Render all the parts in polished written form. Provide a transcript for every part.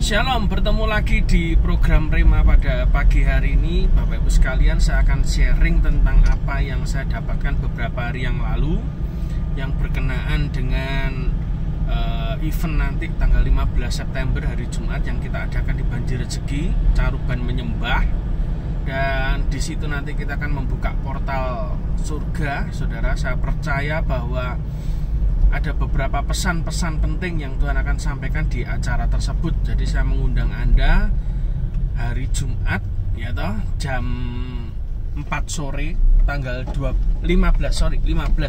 Shalom, bertemu lagi di program Rema pada pagi hari ini. Bapak Ibu sekalian, saya akan sharing tentang apa yang saya dapatkan beberapa hari yang lalu yang berkenaan dengan event nanti tanggal 15 September hari Jumat yang kita adakan di Banjir Rezeki, Caruban Menyembah. Dan di situ nanti kita akan membuka portal surga. Saudara, saya percaya bahwa ada beberapa pesan-pesan penting yang Tuhan akan sampaikan di acara tersebut. Jadi saya mengundang Anda hari Jumat ya toh, jam 4 sore tanggal 15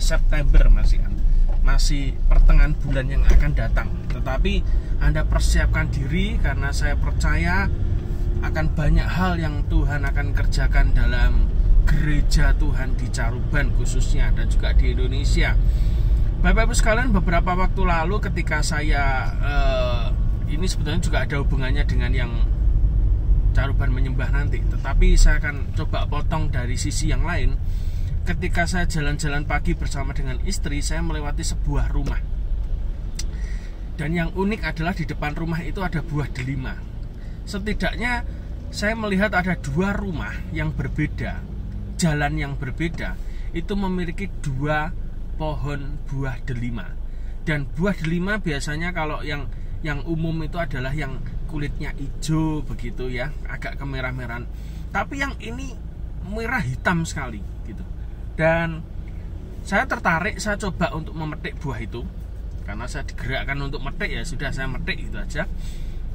September, masih pertengahan bulan yang akan datang. Tetapi Anda persiapkan diri, karena saya percaya akan banyak hal yang Tuhan akan kerjakan dalam gereja Tuhan di Caruban khususnya, dan juga di Indonesia. Bapak Ibu sekalian, beberapa waktu lalu ketika saya ini sebetulnya juga ada hubungannya dengan yang Caruban Menyembah nanti, tetapi saya akan coba potong dari sisi yang lain. Ketika saya jalan-jalan pagi bersama dengan istri, saya melewati sebuah rumah. Dan yang unik adalah di depan rumah itu ada buah delima. Setidaknya saya melihat ada dua rumah yang berbeda, jalan yang berbeda, itu memiliki dua pohon buah delima. Dan buah delima biasanya kalau yang umum itu adalah yang kulitnya hijau begitu ya, agak kemerah-merahan. Tapi yang ini merah hitam sekali gitu. Dan saya tertarik, saya coba untuk memetik buah itu. Karena saya digerakkan untuk metik, ya sudah saya metik itu aja.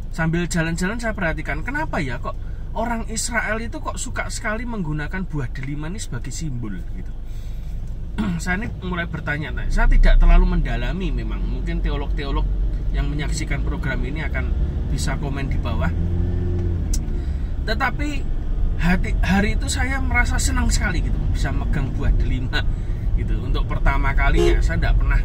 Sambil jalan-jalan saya perhatikan, kenapa ya kok orang Israel itu kok suka sekali menggunakan buah delima ini sebagai simbol gitu. Saya ini mulai bertanya, saya tidak terlalu mendalami, memang mungkin teolog-teolog yang menyaksikan program ini akan bisa komen di bawah. Tetapi hari itu saya merasa senang sekali gitu, bisa megang buah delima gitu. Untuk pertama kalinya, saya tidak pernah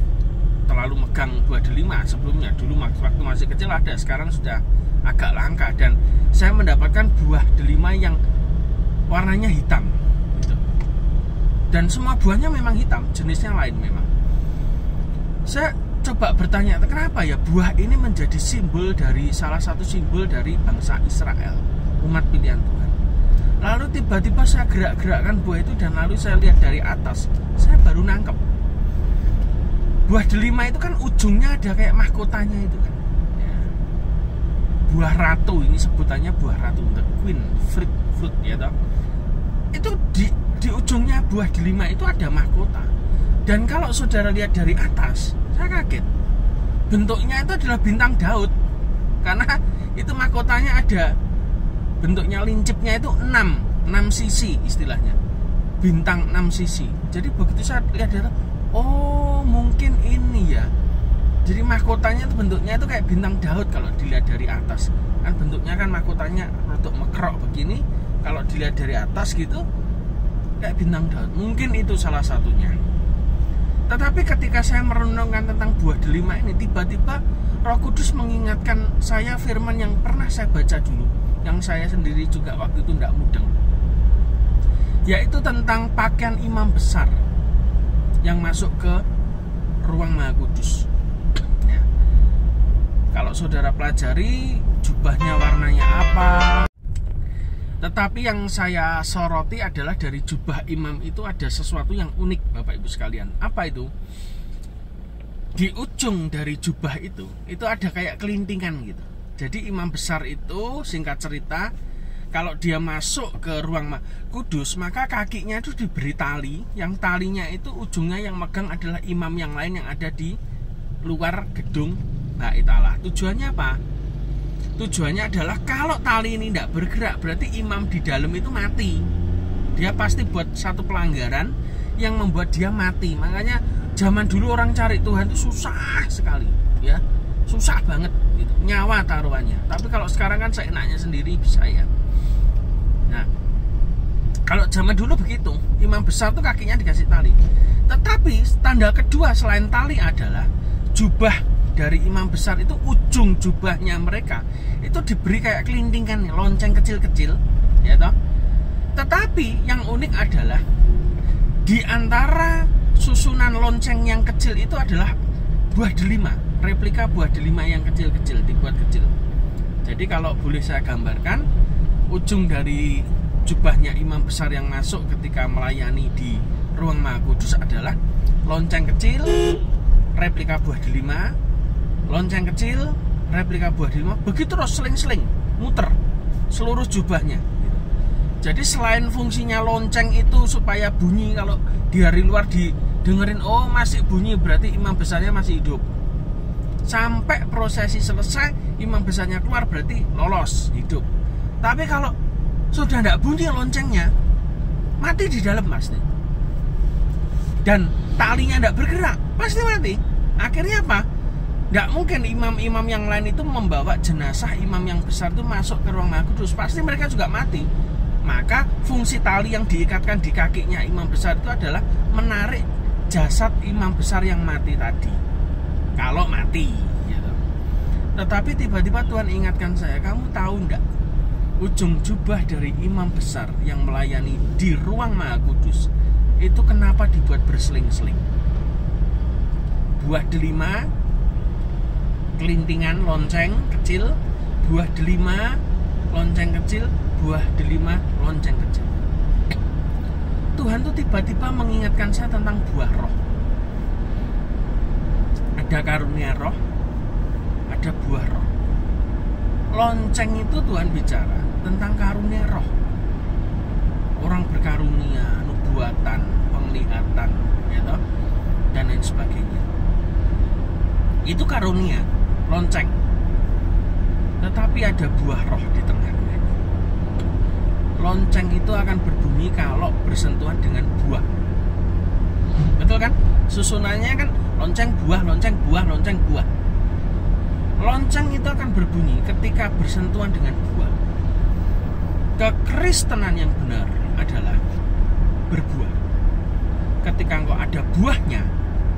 terlalu megang buah delima sebelumnya. Dulu waktu masih kecil ada, sekarang sudah agak langka. Dan saya mendapatkan buah delima yang warnanya hitam. Dan semua buahnya memang hitam, jenisnya lain memang. Saya coba bertanya, kenapa ya buah ini menjadi simbol dari, salah satu simbol dari bangsa Israel, umat pilihan Tuhan. Lalu tiba-tiba saya gerak-gerakkan buah itu, dan lalu saya lihat dari atas, saya baru nangkep. Buah delima itu kan ujungnya ada kayak mahkotanya itu kan ya. Buah ratu, ini sebutannya buah ratu, the queen fruit ya toh. Itu di ujungnya buah delima itu ada mahkota. Dan kalau saudara lihat dari atas, saya kaget. Bentuknya itu adalah bintang Daud. Karena itu mahkotanya ada bentuknya, lincipnya itu 6 sisi istilahnya. Bintang 6 sisi. Jadi begitu saya lihat dari atas, oh mungkin ini ya. Jadi mahkotanya itu bentuknya itu kayak bintang Daud kalau dilihat dari atas. Kan bentuknya kan mahkotanya rodok mekrok begini. Kalau dilihat dari atas gitu kayak bintang Daud. Mungkin itu salah satunya. Tetapi ketika saya merenungkan tentang buah delima ini, tiba-tiba Roh Kudus mengingatkan saya firman yang pernah saya baca dulu, yang saya sendiri juga waktu itu tidak mudeng, yaitu tentang pakaian imam besar yang masuk ke ruang Maha Kudus ya. Kalau saudara pelajari jubahnya warnanya apa, tetapi yang saya soroti adalah dari jubah imam itu ada sesuatu yang unik, Bapak Ibu sekalian. Apa itu? Di ujung dari jubah itu ada kayak kelintingan gitu. Jadi imam besar itu, singkat cerita, kalau dia masuk ke ruang kudus, maka kakinya itu diberi tali. Yang talinya itu ujungnya yang megang adalah imam yang lain yang ada di luar gedung Bait Allah. Tujuannya apa? Tujuannya adalah kalau tali ini tidak bergerak, berarti imam di dalam itu mati. Dia pasti buat satu pelanggaran yang membuat dia mati. Makanya zaman dulu orang cari Tuhan itu susah sekali ya. Susah banget gitu. Nyawa taruhannya. Tapi kalau sekarang kan seenaknya sendiri bisa ya. Nah, kalau zaman dulu begitu, imam besar tuh kakinya dikasih tali. Tetapi tanda kedua selain tali adalah jubah dari imam besar itu, ujung jubahnya mereka itu diberi kayak kelintingan, lonceng kecil-kecil ya toh. Tetapi yang unik adalah di antara susunan lonceng yang kecil itu adalah buah delima, replika buah delima yang kecil-kecil, dibuat kecil. Jadi kalau boleh saya gambarkan, ujung dari jubahnya imam besar yang masuk ketika melayani di ruang Maha Kudus adalah lonceng kecil, replika buah delima, lonceng kecil, replika buah delima, begitu terus seling-seling, muter seluruh jubahnya. Jadi selain fungsinya lonceng itu supaya bunyi kalau di hari luar didengerin, oh masih bunyi berarti imam besarnya masih hidup. Sampai prosesi selesai, imam besarnya keluar berarti lolos, hidup. Tapi kalau sudah tidak bunyi loncengnya, mati di dalam pasti. Dan talinya tidak bergerak, pasti mati. Akhirnya apa? Tidak mungkin imam-imam yang lain itu membawa jenazah imam yang besar itu masuk ke ruang Maha Kudus. Pasti mereka juga mati. Maka fungsi tali yang diikatkan di kakinya imam besar itu adalah menarik jasad imam besar yang mati tadi. Kalau mati gitu. Tetapi tiba-tiba Tuhan ingatkan saya, kamu tahu enggak, ujung jubah dari imam besar yang melayani di ruang Maha Kudus itu kenapa dibuat berseling-seling? Buah delima, kelintingan, lonceng kecil, buah delima, lonceng kecil, buah delima, lonceng kecil. Tuhan tuh tiba-tiba mengingatkan saya tentang buah roh. Ada karunia roh, ada buah roh. Lonceng itu Tuhan bicara tentang karunia roh. Orang berkarunia, nubuatan, penglihatan, gitu, dan lain sebagainya. Itu karunia, lonceng. Tetapi ada buah roh di tengahnya. Lonceng itu akan berbunyi kalau bersentuhan dengan buah. Betul kan? Susunannya kan lonceng buah, lonceng buah, lonceng buah. Lonceng itu akan berbunyi ketika bersentuhan dengan buah. Kekristenan yang benar adalah berbuah. Ketika engkau ada buahnya,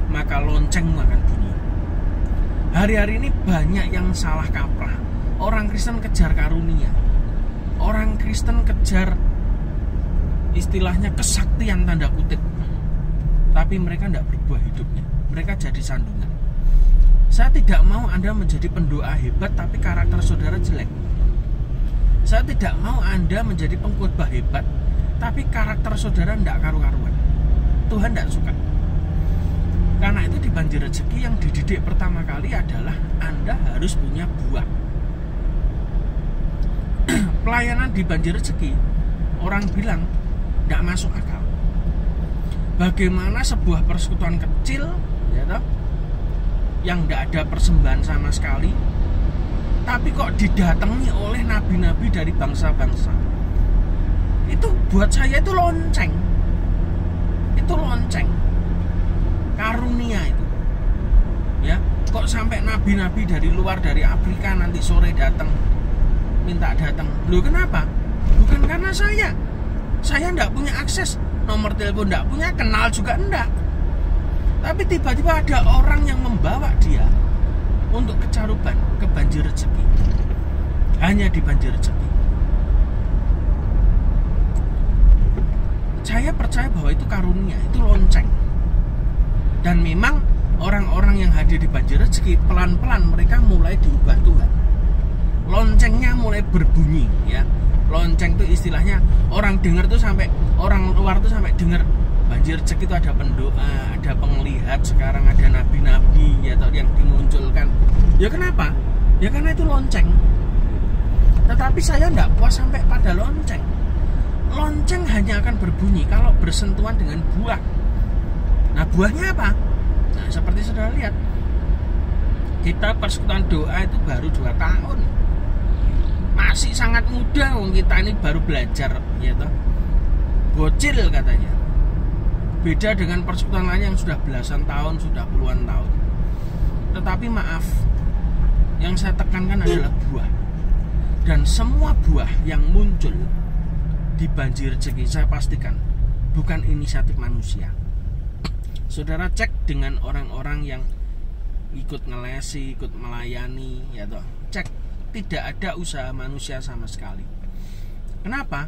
maka loncengmu akan bunyi. Hari-hari ini banyak yang salah kaprah. Orang Kristen kejar karunia, orang Kristen kejar istilahnya kesaktian tanda kutip, tapi mereka tidak berbuah hidupnya. Mereka jadi sandungan. Saya tidak mau Anda menjadi pendoa hebat tapi karakter saudara jelek. Saya tidak mau Anda menjadi pengkhotbah hebat tapi karakter saudara tidak karu-karuan. Tuhan tidak suka. Karena itu di Banjir Rezeki yang dididik pertama kali adalah Anda harus punya buah. Pelayanan di Banjir Rezeki, orang bilang tidak masuk akal. Bagaimana sebuah persekutuan kecil, ya toh, yang tidak ada persembahan sama sekali, tapi kok didatangi oleh nabi-nabi dari bangsa-bangsa. Itu buat saya itu lonceng. Itu lonceng. Karunia itu. Ya, kok sampai nabi-nabi dari luar, dari Afrika nanti sore datang, minta datang. Loh kenapa? Bukan karena saya enggak punya akses, nomor telepon enggak punya, kenal juga enggak. Tapi tiba-tiba ada orang yang membawa dia untuk ke Caruban, ke Banjir Rezeki. Hanya di Banjir Rezeki. Saya percaya bahwa itu karunia, itu lonceng. Dan memang orang-orang yang hadir di Banjir Rezeki pelan-pelan mereka mulai diubah Tuhan. Loncengnya mulai berbunyi, ya. Lonceng itu istilahnya orang dengar tuh sampai orang luar tuh sampai dengar Banjir Rezeki itu ada pendoa, ada penglihat, sekarang ada nabi-nabi ya, atau yang dimunculkan. Ya kenapa? Ya karena itu lonceng. Tetapi saya tidak puas sampai pada lonceng. Lonceng hanya akan berbunyi kalau bersentuhan dengan buah. Nah buahnya apa? Nah seperti saudara lihat, kita persekutuan doa itu baru 2 tahun. Masih sangat muda, kita ini baru belajar, ya toh. Bocil katanya. Beda dengan persekutuan lain yang sudah belasan tahun, sudah puluhan tahun. Tetapi maaf, yang saya tekankan adalah buah. Dan semua buah yang muncul di Banjir Rezeki, saya pastikan bukan inisiatif manusia. Saudara cek dengan orang-orang yang ikut ngelesi, ikut melayani, ya toh. Cek, tidak ada usaha manusia sama sekali. Kenapa?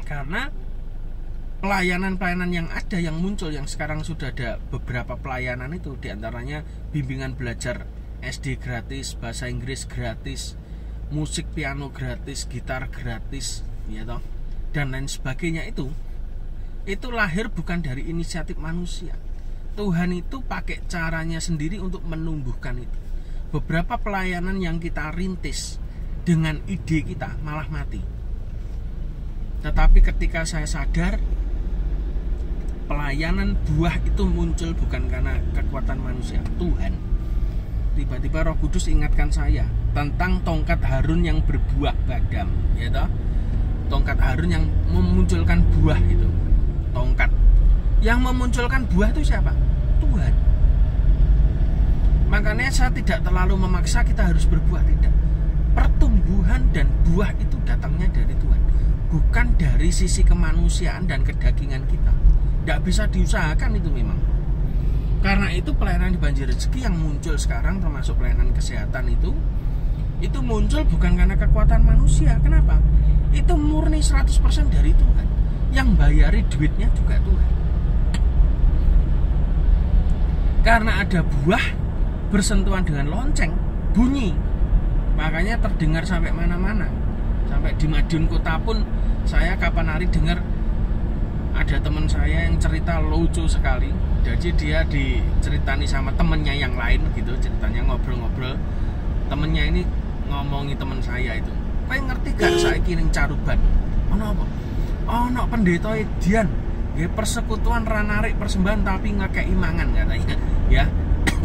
Karena pelayanan-pelayanan yang ada, yang muncul, yang sekarang sudah ada beberapa pelayanan itu, diantaranya bimbingan belajar SD gratis, bahasa Inggris gratis, musik piano gratis, gitar gratis, ya toh, dan lain sebagainya itu lahir bukan dari inisiatif manusia. Tuhan itu pakai caranya sendiri untuk menumbuhkan itu. Beberapa pelayanan yang kita rintis dengan ide kita malah mati. Tetapi ketika saya sadar pelayanan buah itu muncul bukan karena kekuatan manusia, Tuhan. Tiba-tiba Roh Kudus ingatkan saya tentang tongkat Harun yang berbuah badam, ya toh? Tongkat Harun yang memunculkan buah itu. Tongkat yang memunculkan buah itu siapa? Tuhan. Makanya saya tidak terlalu memaksa kita harus berbuah, tidak. Pertumbuhan dan buah itu datangnya dari Tuhan, bukan dari sisi kemanusiaan dan kedagingan kita. Tidak bisa diusahakan itu memang. Karena itu pelayanan di Banjir Rezeki yang muncul sekarang, termasuk pelayanan kesehatan itu muncul bukan karena kekuatan manusia. Kenapa? Itu murni 100% dari Tuhan. Yang bayari duitnya juga Tuhan. Karena ada buah bersentuhan dengan lonceng, bunyi. Makanya terdengar sampai mana-mana. Sampai di Madiun Kota pun saya kapan hari dengar ada teman saya yang cerita lucu sekali. Jadi dia diceritani sama temennya yang lain gitu, ceritanya ngobrol-ngobrol. Temennya ini ngomongi teman saya itu, "Kowe ngerti gak saya kiring caruban? Ono apa? Ono pendeta Edian, nggih persekutuan ra narik persembahan tapi ngekeki mangan," katanya. Ya,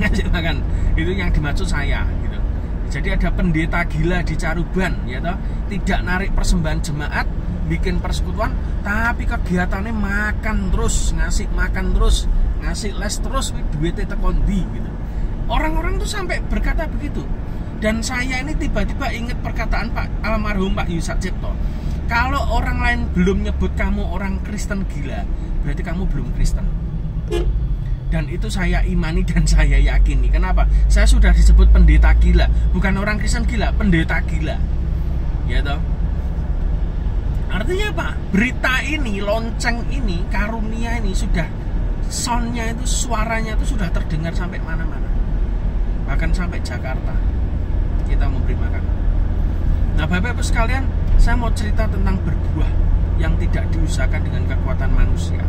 ngasih makan. Itu yang dimaksud saya gitu. Jadi ada pendeta gila di Caruban, ya toh, tidak narik persembahan jemaat, bikin persekutuan, tapi kegiatannya makan terus, ngasih makan terus, ngasih les terus, duitnya tekon di gitu. Orang-orang tuh sampai berkata begitu. Dan saya ini tiba-tiba ingat perkataan Pak almarhum Pak Yusak Cipto. Kalau orang lain belum nyebut kamu orang Kristen gila, berarti kamu belum Kristen. Dan itu saya imani dan saya yakini. Kenapa? Saya sudah disebut pendeta gila, bukan orang Kristen gila, pendeta gila. Ya toh? Artinya apa? Berita ini, lonceng ini, karunia ini sudah soundnya itu, suaranya itu sudah terdengar sampai mana-mana. Bahkan sampai Jakarta kita memberi makan. Nah Bapak-Ibu sekalian, saya mau cerita tentang berbuah yang tidak diusahakan dengan kekuatan manusia.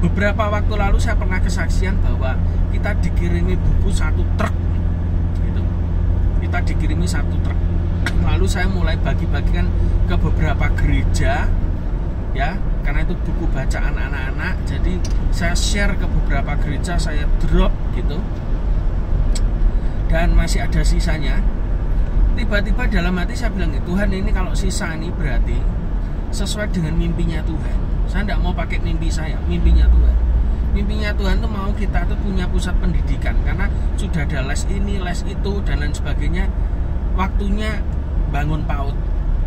Beberapa waktu lalu saya pernah kesaksian bahwa kita dikirimi buku 1 truk gitu. Kita dikirimi 1 truk. Lalu saya mulai bagi-bagikan ke beberapa gereja, ya, karena itu buku bacaan anak-anak. Jadi saya share ke beberapa gereja, saya drop gitu. Dan masih ada sisanya. Tiba-tiba dalam hati saya bilang, Tuhan ini kalau sisa ini berarti sesuai dengan mimpinya Tuhan. Saya tidak mau pakai mimpi saya, mimpinya Tuhan. Mimpinya Tuhan tuh mau kita tuh punya pusat pendidikan, karena sudah ada les ini, les itu, dan lain sebagainya. Waktunya bangun PAUD.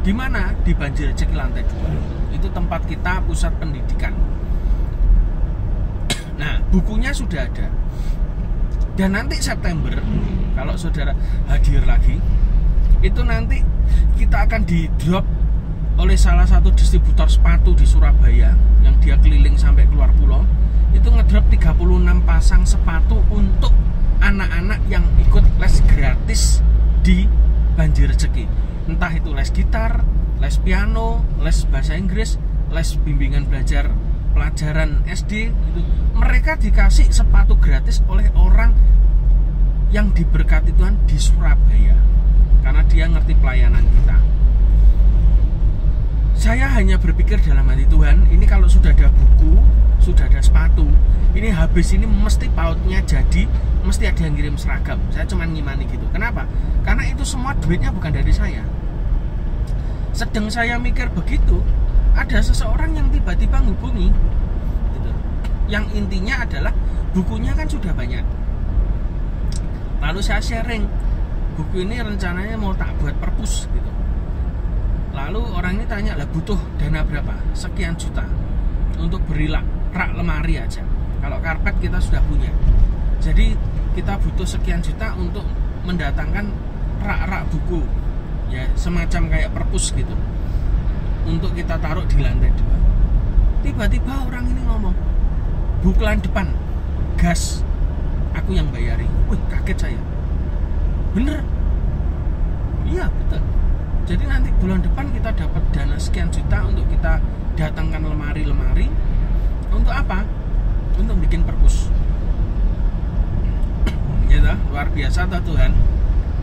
Di mana? Di Banjir Rezeki lantai 2. Itu tempat kita pusat pendidikan. Nah, bukunya sudah ada. Dan nanti September, kalau saudara hadir lagi, itu nanti kita akan di-drop oleh salah satu distributor sepatu di Surabaya yang dia keliling sampai keluar pulau. Itu ngedrop 36 pasang sepatu untuk anak-anak yang ikut les gratis di Banjir Rezeki. Entah itu les gitar, les piano, les bahasa Inggris, les bimbingan belajar pelajaran SD gitu. Mereka dikasih sepatu gratis oleh orang yang diberkati Tuhan di Surabaya, karena dia ngerti pelayanan kita. Saya hanya berpikir dalam hati, Tuhan, ini kalau sudah ada buku, sudah ada sepatu, ini habis ini mesti PAUD-nya jadi, mesti ada yang kirim seragam. Saya cuma ngimani gitu. Kenapa? Karena itu semua duitnya bukan dari saya. Sedang saya mikir begitu, ada seseorang yang tiba-tiba ngubungi gitu. Yang intinya adalah bukunya kan sudah banyak. Lalu saya sharing, buku ini rencananya mau tak buat perpus gitu. Lalu orang ini tanya, lah butuh dana berapa? Sekian juta untuk beri rak lemari aja. Kalau karpet kita sudah punya. Jadi kita butuh sekian juta untuk mendatangkan rak-rak buku, ya semacam kayak perpus gitu, untuk kita taruh di lantai 2. Tiba-tiba orang ini ngomong, bukulan depan gas, aku yang bayari. Wih, kaget saya. Bener? Iya betul. Jadi nanti bulan depan kita dapat dana sekian juta untuk kita datangkan lemari-lemari. Untuk apa? Untuk bikin perpus. Ya toh, luar biasa toh Tuhan.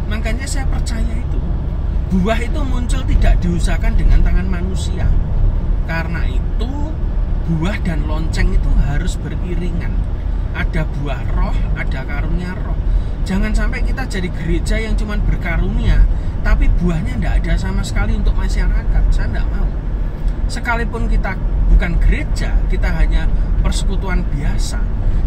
Makanya saya percaya itu. Buah itu muncul tidak diusahakan dengan tangan manusia. Karena itu buah dan lonceng itu harus beriringan. Ada buah roh, ada karunia roh. Jangan sampai kita jadi gereja yang cuma berkarunia, tapi buahnya tidak ada sama sekali untuk masyarakat. Saya tidak mau. Sekalipun kita bukan gereja, kita hanya persekutuan biasa,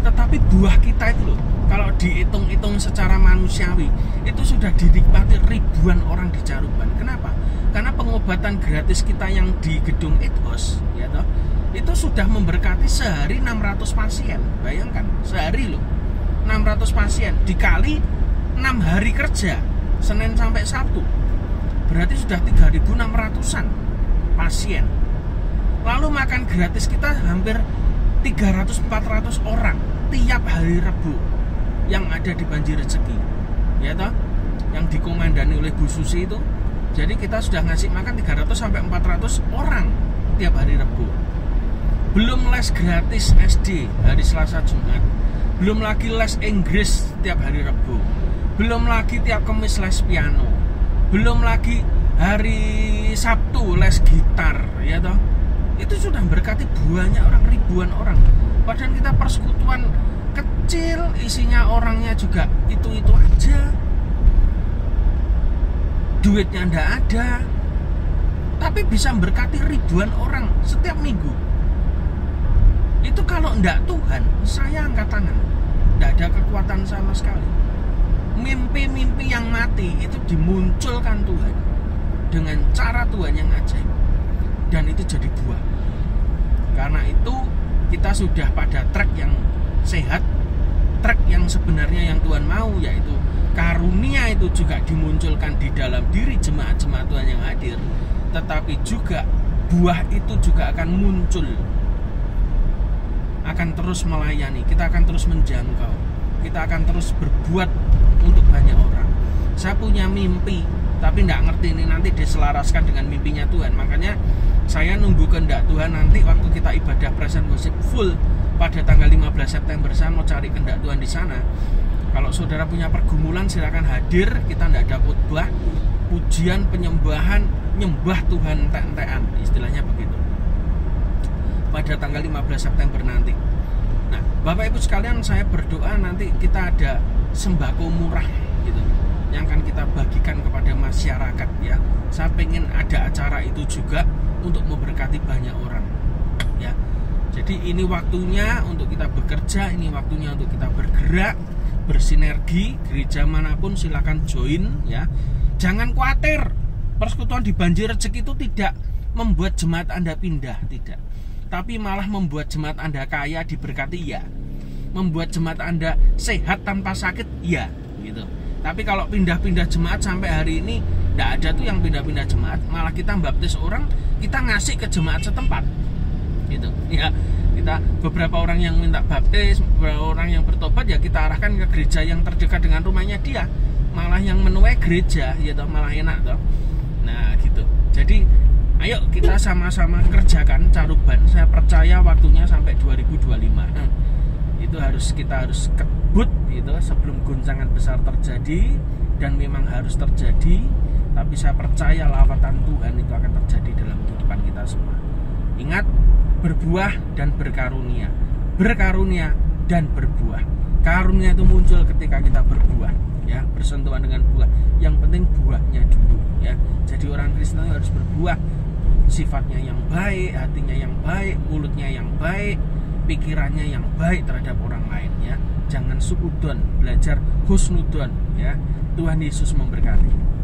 tetapi buah kita itu loh, kalau dihitung-hitung secara manusiawi, itu sudah dinikmati ribuan orang di Caruban. Kenapa? Karena pengobatan gratis kita yang di gedung Ethos, ya toh, itu sudah memberkati sehari 600 pasien. Bayangkan, sehari loh 600 pasien dikali 6 hari kerja, Senin sampai Sabtu, berarti sudah 3.600-an pasien. Lalu makan gratis kita hampir 300-400 orang tiap hari Rebu yang ada di Banjir Rezeki, ya toh, yang dikomandani oleh Bu Susi itu. Jadi kita sudah ngasih makan 300-400 orang tiap hari Rebu. Belum les gratis SD hari Selasa Jumat, belum lagi les Inggris tiap hari Rebu, belum lagi tiap Kamis les piano, belum lagi hari Sabtu les gitar, ya toh. Itu sudah berkati buahnya orang, ribuan orang. Padahal kita persekutuan kecil, isinya orangnya juga itu-itu aja, duitnya ndak ada, tapi bisa berkati ribuan orang setiap minggu. Itu kalau ndak Tuhan, saya angkat tangan. Ndak ada kekuatan sama sekali. Mimpi-mimpi yang mati itu dimunculkan Tuhan dengan cara Tuhan yang ajaib, dan itu jadi buah. Karena itu kita sudah pada track yang sehat, track yang sebenarnya yang Tuhan mau, yaitu karunia itu juga dimunculkan di dalam diri jemaat-jemaat Tuhan yang hadir, tetapi juga buah itu juga akan muncul, akan terus melayani, kita akan terus menjangkau, kita akan terus berbuat untuk banyak orang. Saya punya mimpi, tapi nggak ngerti ini nanti diselaraskan dengan mimpinya Tuhan. Makanya saya nunggu kehendak Tuhan nanti waktu kita ibadah present worship full pada tanggal 15 September. Saya mau cari kehendak Tuhan di sana. Kalau saudara punya pergumulan silakan hadir. Kita nggak ada khotbah, pujian, penyembahan, nyembah Tuhan entek-entekan, istilahnya begitu, pada tanggal 15 September nanti. Nah, Bapak Ibu sekalian, saya berdoa nanti kita ada sembako murah gitu, yang akan kita bagikan kepada masyarakat, ya. Saya pengen ada acara itu juga untuk memberkati banyak orang, ya. Jadi ini waktunya untuk kita bekerja, ini waktunya untuk kita bergerak, bersinergi. Gereja manapun silakan join, ya. Jangan khawatir, persekutuan di Banjir Rezeki itu tidak membuat jemaat Anda pindah, tidak. Tapi malah membuat jemaat Anda kaya, diberkati, ya. Membuat jemaat Anda sehat tanpa sakit, ya, gitu. Tapi kalau pindah-pindah jemaat sampai hari ini tidak ada tuh yang pindah-pindah jemaat, malah kita baptis orang, kita ngasih ke jemaat setempat, gitu, ya. Kita beberapa orang yang minta baptis, beberapa orang yang bertobat, ya kita arahkan ke gereja yang terdekat dengan rumahnya dia, malah yang menuai gereja, ya toh, malah enak toh. Nah gitu. Jadi ayo kita sama-sama kerjakan Caruban. Saya percaya waktunya sampai 2025. Itu kita harus kebut gitu sebelum goncangan besar terjadi, dan memang harus terjadi. Tapi saya percaya lawatan Tuhan itu akan terjadi dalam kehidupan kita semua. Ingat, berbuah dan berkarunia, berkarunia dan berbuah. Karunia itu muncul ketika kita berbuah, ya, bersentuhan dengan buah. Yang penting buahnya dulu, ya. Jadi orang Kristen harus berbuah, sifatnya yang baik, hatinya yang baik, mulutnya yang baik, pikirannya yang baik terhadap orang lain, ya. Jangan suudon, belajar husnudon, ya. Tuhan Yesus memberkati.